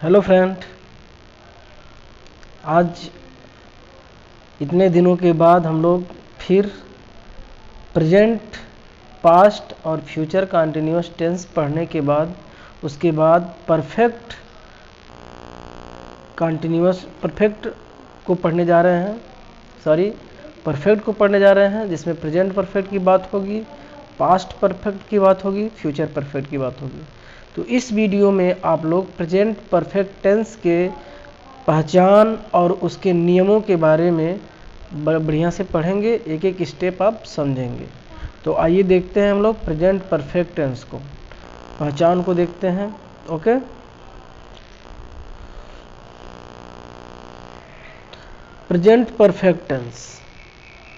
Hello friend, आज इतने दिनों के बाद हम लोग फिर प्रेजेंट, पास्ट और फ्यूचर कंटिन्यूअस टेंस पढ़ने के बाद उसके बाद परफेक्ट को पढ़ने जा रहे हैं। परफेक्ट को पढ़ने जा रहे हैं, जिसमें प्रेजेंट परफेक्ट की बात होगी, पास्ट परफेक्ट की बात होगी, फ्यूचर परफेक्ट की बात होगी। तो इस वीडियो में आप लोग प्रेजेंट परफेक्ट टेंस के पहचान और उसके नियमों के बारे में बढ़िया से पढ़ेंगे, एक एक स्टेप आप समझेंगे। तो आइए देखते हैं हम लोग प्रेजेंट परफेक्ट टेंस को, पहचान को देखते हैं। Okay, present perfect tense.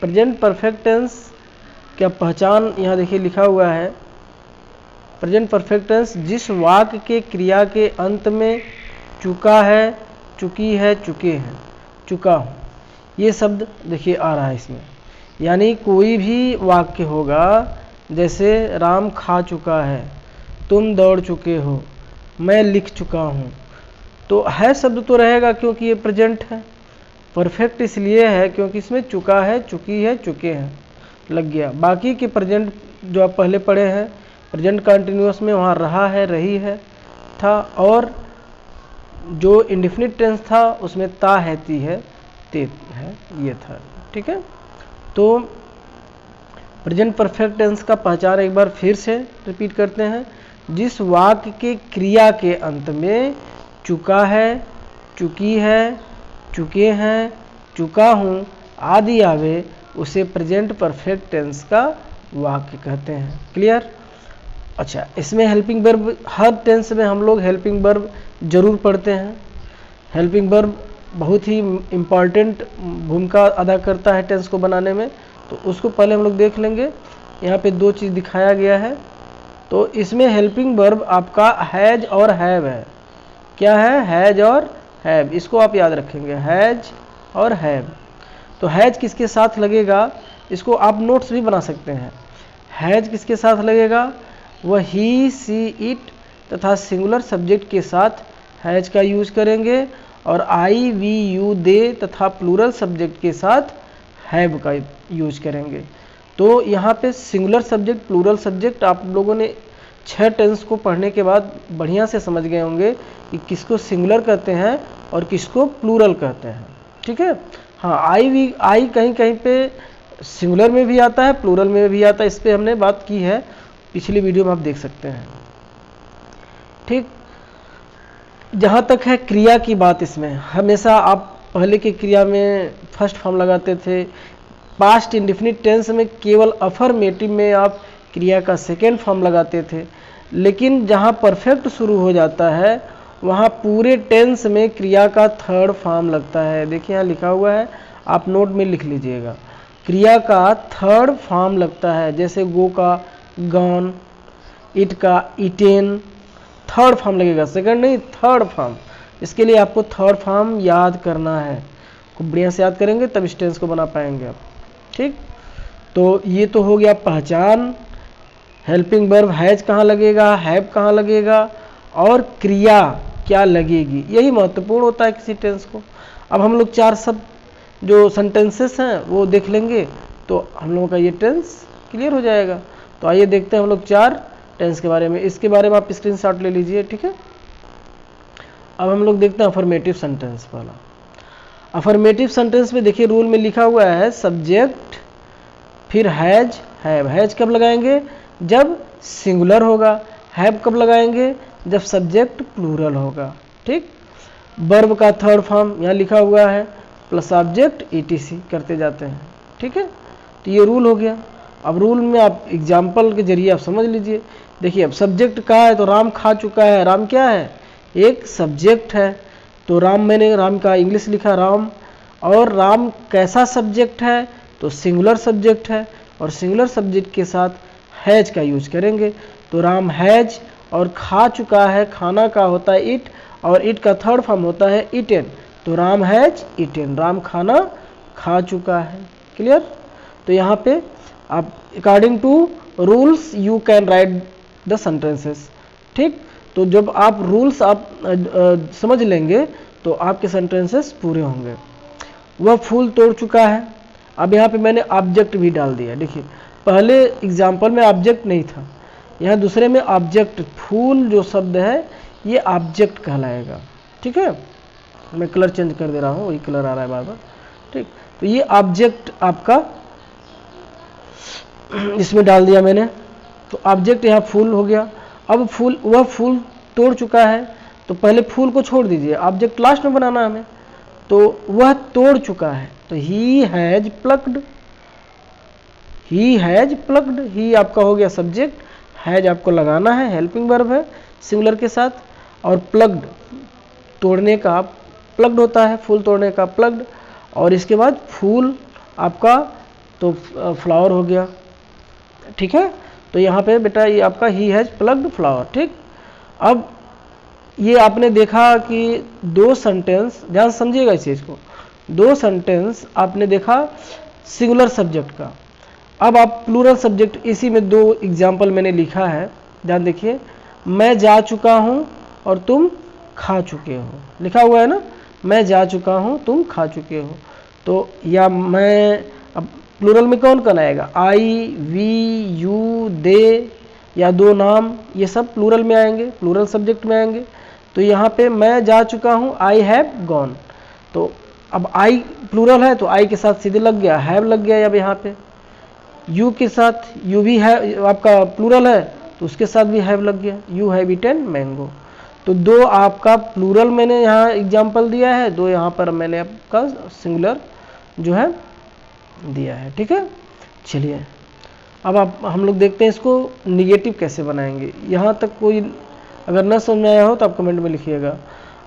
Present perfect tense क्या पहचान यहाँ देखिए लिखा हुआ है। प्रेजेंट परफेक्ट टेंस जिस वाक्य के क्रिया के अंत में चुका है, चुकी है, चुके हैं, चुका हूँ, ये शब्द देखिए आ रहा है इसमें। यानी कोई भी वाक्य होगा, जैसे राम खा चुका है, तुम दौड़ चुके हो, मैं लिख चुका हूँ, तो है शब्द तो रहेगा क्योंकि ये प्रेजेंट है। परफेक्ट इसलिए है क्योंकि इसमें चुका है, चुकी है, चुके हैं लग गया। बाकी के प्रेजेंट जो आप पहले पढ़े हैं, प्रेजेंट कंटिन्यूअस में वहाँ रहा है, रही है था, और जो इंडेफिनिट टेंस था उसमें ता है, ती है, ते है, ये था। ठीक है, तो प्रेजेंट परफेक्ट टेंस का पहचान एक बार फिर से रिपीट करते हैं। जिस वाक्य के क्रिया के अंत में चुका है, चुकी है, चुके हैं, चुका हूँ आदि आवे, उसे प्रेजेंट परफेक्ट टेंस का वाक्य कहते हैं। क्लियर? अच्छा, इसमें हेल्पिंग वर्ब, हर टेंस में हम लोग हेल्पिंग वर्ब जरूर पढ़ते हैं। हेल्पिंग वर्ब बहुत ही इम्पॉर्टेंट भूमिका अदा करता है टेंस को बनाने में, तो उसको पहले हम लोग देख लेंगे। यहाँ पे दो चीज़ दिखाया गया है। तो इसमें हेल्पिंग वर्ब आपका हैज और हैव है। क्या है? हैज और हैव, इसको आप याद रखेंगे, हैज और हैव। तो हैज किसके साथ लगेगा, इसको आप नोट्स भी बना सकते हैं। हैज किसके साथ लगेगा? वह ही, सी, इट तथा सिंगुलर सब्जेक्ट के साथ हैज का यूज करेंगे, और आई, वी, यू, दे तथा प्लूरल सब्जेक्ट के साथ हैव का यूज करेंगे। तो यहाँ पे सिंगुलर सब्जेक्ट, प्लूरल सब्जेक्ट आप लोगों ने 6 टेंस को पढ़ने के बाद बढ़िया से समझ गए होंगे कि किसको सिंगुलर कहते हैं और किसको प्लूरल कहते हैं। ठीक है, हाँ, आई कहीं कहीं पे सिंगुलर में भी आता है, प्लूरल में भी आता है, इस पर हमने बात की है, पिछली वीडियो में आप देख सकते हैं। ठीक, जहाँ तक है क्रिया की बात, इसमें हमेशा आप पहले की क्रिया में फर्स्ट फॉर्म लगाते थे। पास्ट इंडेफिनिट टेंस में केवल अफर्मेटिव में आप क्रिया का सेकेंड फॉर्म लगाते थे, लेकिन जहाँ परफेक्ट शुरू हो जाता है वहाँ पूरे टेंस में क्रिया का थर्ड फॉर्म लगता है। देखिए यहाँ लिखा हुआ है, आप नोट में लिख लीजिएगा, क्रिया का थर्ड फॉर्म लगता है। जैसे गो का गॉन, इट का इटेन, थर्ड फॉर्म लगेगा, सेकंड नहीं, थर्ड फॉर्म। इसके लिए आपको थर्ड फॉर्म याद करना है, खूब बढ़िया से याद करेंगे तब इस टेंस को बना पाएंगे आप। ठीक, तो ये तो हो गया पहचान। हेल्पिंग वर्ब हैज कहाँ लगेगा, हैव कहाँ लगेगा, और क्रिया क्या लगेगी, यही महत्वपूर्ण होता है किसी टेंस को। अब हम लोग 4 सब जो सेंटेंसेस हैं वो देख लेंगे, तो हम लोगों का ये टेंस क्लियर हो जाएगा। तो आइए देखते हैं हम लोग 4 टेंस के बारे में। इसके बारे में आप स्क्रीनशॉट ले लीजिए। ठीक है, अब हम लोग देखते हैं अफर्मेटिव सेंटेंस वाला। अफर्मेटिव सेंटेंस में देखिए रूल में लिखा हुआ है सब्जेक्ट फिर हैज, हैव। हैज कब लगाएंगे? जब सिंगुलर होगा। हैव कब लगाएंगे? जब सब्जेक्ट प्लूरल होगा। ठीक, वर्ब का थर्ड फॉर्म यहाँ लिखा हुआ है, प्लस ऑब्जेक्ट etc करते जाते हैं। ठीक है, तो ये रूल हो गया। अब रूल में आप एग्जाम्पल के जरिए आप समझ लीजिए। देखिए अब सब्जेक्ट कहा है, तो राम खा चुका है। राम क्या है? एक सब्जेक्ट है। तो राम, मैंने राम का इंग्लिश लिखा राम, और राम कैसा सब्जेक्ट है? तो सिंगुलर सब्जेक्ट है, और सिंगुलर सब्जेक्ट के साथ हैज का यूज करेंगे। तो राम हैज, और खा चुका है, खाना का होता है इट, और इट का थर्ड फॉर्म होता है इटेन। तो राम हैज इटेन, राम खाना खा चुका है। क्लियर? तो यहाँ पे आप according to rules you can write the sentences. ठीक, तो तो जब आप रूल्स आप समझ लेंगे तो आपके सेंटेंसेस पूरे होंगे। वह फूल तोड़ चुका है। अब यहाँ पे मैंने ऑब्जेक्ट भी डाल दिया। देखिए पहले एग्जाम्पल में ऑब्जेक्ट नहीं था, यहाँ दूसरे में ऑब्जेक्ट, फूल जो शब्द है ये ऑब्जेक्ट कहलाएगा। ठीक है, मैं कलर चेंज कर दे रहा हूँ, वही कलर आ रहा है बार बार। ठीक, तो ये ऑब्जेक्ट आपका इसमें डाल दिया मैंने, तो ऑब्जेक्ट यहाँ फूल हो गया। अब फूल, वह फूल तोड़ चुका है, तो पहले फूल को छोड़ दीजिए, ऑब्जेक्ट लास्ट में बनाना हमें। तो वह तोड़ चुका है, तो he has plucked, he has plucked, ही आपका हो गया सब्जेक्ट, हैज आपको लगाना है, हेल्पिंग वर्ब है सिंगुलर के साथ, और प्लग्ड तोड़ने का, प्लग्ड होता है फूल तोड़ने का, प्लग्ड, और इसके बाद फूल आपका तो फ्लावर हो गया। ठीक है, तो यहाँ पे बेटा ये आपका ही हैज प्लग्ड फ्लावर। ठीक, अब ये आपने देखा कि दो सेंटेंस, ध्यान समझिएगा इस चीज़ को, दो सेंटेंस आपने देखा सिंगुलर सब्जेक्ट का। अब आप प्लूरल सब्जेक्ट, इसी में दो एग्जाम्पल मैंने लिखा है, ध्यान देखिए। मैं जा चुका हूँ और तुम खा चुके हो, लिखा हुआ है ना, मैं जा चुका हूँ तुम खा चुके हो। तो या मैं, अब प्लूरल में कौन कौन आएगा, आई, वी, यू, दे, या दो नाम, ये सब प्लूरल में आएंगे, प्लूरल सब्जेक्ट में आएंगे। तो यहाँ पे मैं जा चुका हूँ, आई हैव गॉन, तो अब आई प्लूरल है तो आई के साथ सीधे लग गया, हैव लग गया। अब यहाँ पे यू के साथ, यू भी है आपका प्लूरल है तो उसके साथ भी हैव लग गया, यू हैव ईटन मैंगो। तो दो आपका प्लूरल मैंने यहाँ एग्जाम्पल दिया है, दो यहाँ पर मैंने आपका सिंगुलर जो है दिया है। ठीक है, चलिए अब हम लोग देखते हैं इसको निगेटिव कैसे बनाएंगे। यहाँ तक कोई अगर न समझ में आया हो तो आप कमेंट में लिखिएगा।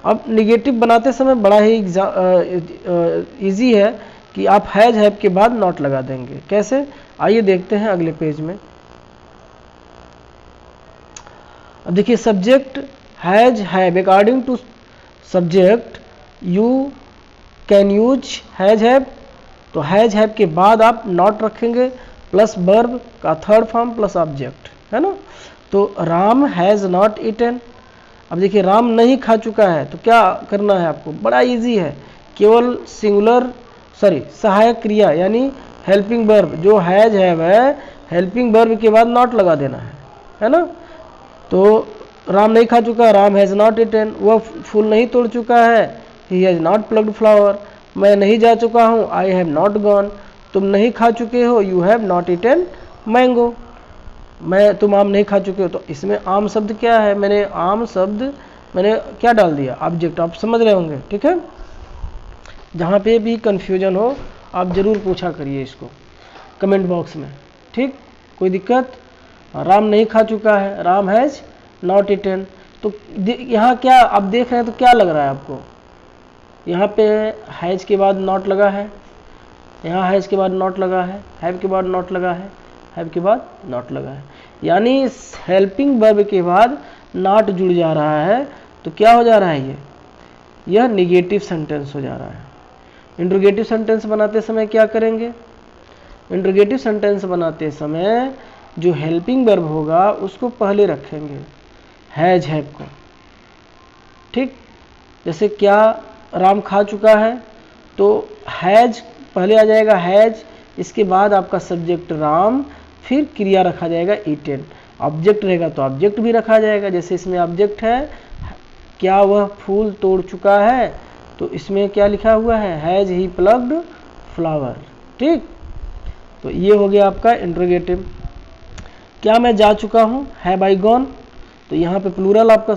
अब निगेटिव बनाते समय बड़ा ही इजी है कि आप हैज हैव के बाद नॉट लगा देंगे। कैसे, आइए देखते हैं अगले पेज में। अब देखिए subject has have, according to subject you can use has have, तो हैज हैव के बाद आप नॉट रखेंगे प्लस वर्ब का थर्ड फॉर्म प्लस ऑब्जेक्ट, है ना। तो राम हैज़ नॉट ईटन, अब देखिए राम नहीं खा चुका है, तो क्या करना है आपको, बड़ा इजी है, केवल सिंगुलर सहायक क्रिया यानी हेल्पिंग वर्ब जो हैज हैव है, हेल्पिंग वर्ब के बाद नॉट लगा देना है ना। तो राम नहीं खा चुका, राम हैज़ नॉट ईटन, वह फूल नहीं तोड़ चुका है, he has not plugged flower, मैं नहीं जा चुका हूँ, आई हैव नॉट गॉन, तुम नहीं खा चुके हो, you have not eaten mango, तुम आम नहीं खा चुके हो। तो इसमें आम शब्द क्या है, मैंने आम शब्द मैंने क्या डाल दिया, ऑब्जेक्ट, आप समझ रहे होंगे। ठीक है, जहाँ पे भी कंफ्यूजन हो आप ज़रूर पूछा करिए इसको कमेंट बॉक्स में। ठीक, कोई दिक्कत, राम नहीं खा चुका है, राम हैज़ नॉट ईटन, तो यहाँ क्या आप देख रहे हैं, तो क्या लग रहा है आपको, यहाँ पे हैज़ के बाद नॉट लगा है, यहाँ हैज़ के बाद नॉट लगा है, हैव के बाद नॉट लगा है, हैव के बाद नॉट लगा है, यानी हेल्पिंग वर्ब के बाद नॉट जुड़ जा रहा है। तो क्या हो जा रहा है, यह निगेटिव सेंटेंस हो जा रहा है। इंट्रोगेटिव सेंटेंस बनाते समय क्या करेंगे, इंट्रोगेटिव सेंटेंस बनाते समय जो हेल्पिंग वर्ब होगा उसको पहले रखेंगे, हैज हैव को। ठीक, जैसे क्या राम खा चुका है, तो हैज पहले आ जाएगा, हैज, इसके बाद आपका सब्जेक्ट राम, फिर क्रिया रखा जाएगा ईटेन, ऑब्जेक्ट रहेगा तो ऑब्जेक्ट भी रखा जाएगा। जैसे इसमें ऑब्जेक्ट है, क्या वह फूल तोड़ चुका है, तो इसमें क्या लिखा हुआ है, हैज ही प्लग्ड फ्लावर। ठीक, तो ये हो गया आपका इंट्रोगेटिव। क्या मैं जा चुका हूँ, हैव आई गॉन, तो यहाँ पे प्लूरल आपका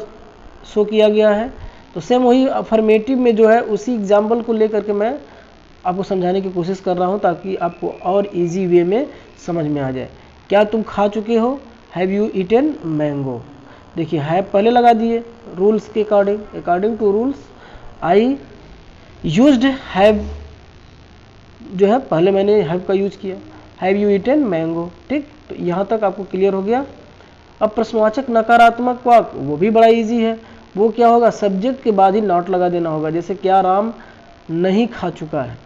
शो किया गया है। तो सेम वही अफर्मेटिव में जो है उसी एग्जाम्पल को लेकर के मैं आपको समझाने की कोशिश कर रहा हूँ ताकि आपको और इजी वे में समझ में आ जाए। क्या तुम खा चुके हो, हैव यू ईटन मैंगो, देखिए हैव पहले लगा दिए रूल्स के according, according to rules. I used have जो है पहले मैंने हैव का यूज किया, हैव यू ईटन मैंगो। ठीक, तो यहाँ तक आपको क्लियर हो गया। अब प्रश्नवाचक नकारात्मक वाक्य वो भी बड़ा इजी है, वो क्या होगा, सब्जेक्ट के बाद ही नॉट लगा देना होगा। जैसे क्या राम नहीं खा चुका है,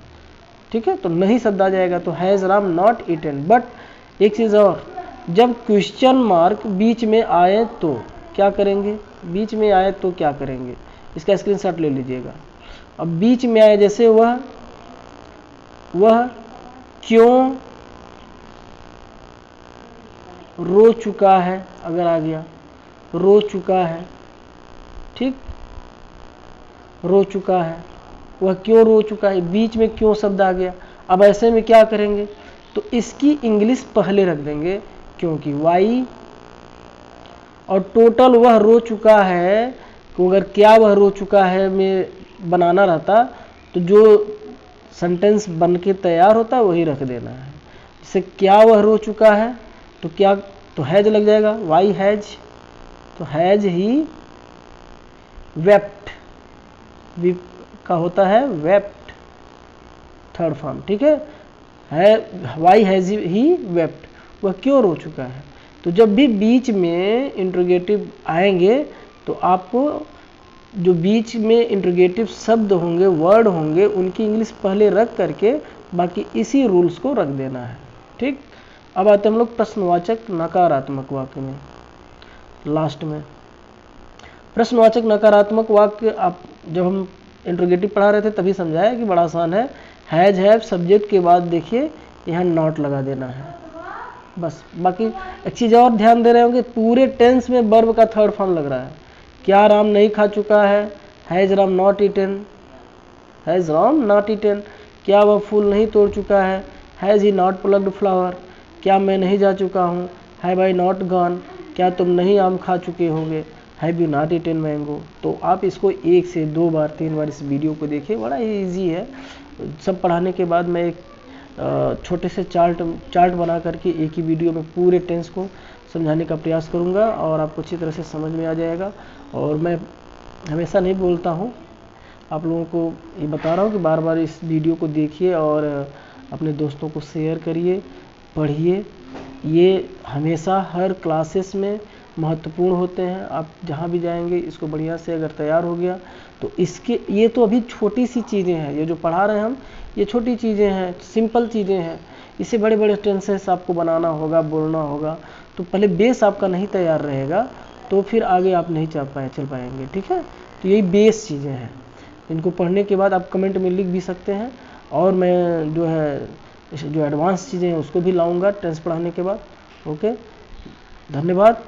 ठीक है, तो नहीं शब्द आ जाएगा, तो has Ram not eaten. But एक चीज़ और, जब क्वेश्चन मार्क बीच में आए तो क्या करेंगे, बीच में आए तो क्या करेंगे, इसका स्क्रीनशॉट ले लीजिएगा। अब बीच में आए जैसे वह क्यों रो चुका है, अगर आ गया रो चुका है, ठीक, रो चुका है, वह क्यों रो चुका है, बीच में क्यों शब्द आ गया। अब ऐसे में क्या करेंगे, तो इसकी इंग्लिश पहले रख देंगे, क्योंकि वाई और टोटल वह रो चुका है, तो अगर क्या वह रो चुका है में बनाना रहता तो जो सेंटेंस बन के तैयार होता वही रख देना है। जैसे क्या वह रो चुका है, तो क्या, तो हैज लग जाएगा, वाई हैज, तो हैज ही वेप्ट, का होता है वेप्ट, थर्ड फॉर्म, ठीक है, वाई हैज ही वेप्ट, वह क्यों रो चुका है। तो जब भी बीच में इंट्रोगेटिव आएंगे तो आपको जो बीच में इंट्रोगेटिव शब्द होंगे, वर्ड होंगे, उनकी इंग्लिश पहले रख करके बाकी इसी रूल्स को रख देना है, ठीक। अब आते हैं हम लोग प्रश्नवाचक नकारात्मक वाक्य में, लास्ट में। प्रश्नवाचक नकारात्मक वाक्य आप जब हम इंट्रोगेटिव पढ़ा रहे थे तभी समझाया कि बड़ा आसान है। हैज हैव सब्जेक्ट के बाद देखिए यहाँ नॉट लगा देना है, बस। बाकी एक चीज़ और ध्यान दे रहे होंगे, पूरे टेंस में वर्ब का थर्ड फॉर्म लग रहा है। क्या राम नहीं खा चुका है, has Ram not eaten, has Ram not eaten. क्या वह फूल नहीं तोड़ चुका है, has he not plugged flower. क्या मैं नहीं जा चुका हूँ, हैव आई नॉट गॉन। क्या तुम नहीं आम खा चुके होंगे, have you not eaten mango. तो आप इसको 1 से 2 बार 3 बार इस वीडियो को देखिए, बड़ा ही ईजी है। सब पढ़ाने के बाद मैं एक छोटे से चार्ट बना करके एक ही वीडियो में पूरे टेंस को समझाने का प्रयास करूंगा और आपको अच्छी तरह से समझ में आ जाएगा। और मैं हमेशा नहीं बोलता हूं, आप लोगों को ये बता रहा हूं कि बार बार इस वीडियो को देखिए और अपने दोस्तों को शेयर करिए, पढ़िए। ये हमेशा हर क्लासेस में महत्वपूर्ण होते हैं। आप जहाँ भी जाएंगे इसको बढ़िया से अगर तैयार हो गया तो इसके, ये तो अभी छोटी सी चीज़ें हैं, ये जो पढ़ा रहे हैं हम, ये छोटी चीज़ें हैं, सिंपल चीज़ें हैं। इससे बड़े बड़े टेंसेस आपको बनाना होगा, बोलना होगा। तो पहले बेस आपका नहीं तैयार रहेगा तो फिर आगे आप नहीं चल पाएंगे, ठीक है। तो यही बेस चीज़ें हैं, इनको पढ़ने के बाद आप कमेंट में लिख भी सकते हैं और मैं जो है जो एडवांस चीज़ें हैं उसको भी लाऊंगा टेंस पढ़ाने के बाद। ओके, धन्यवाद।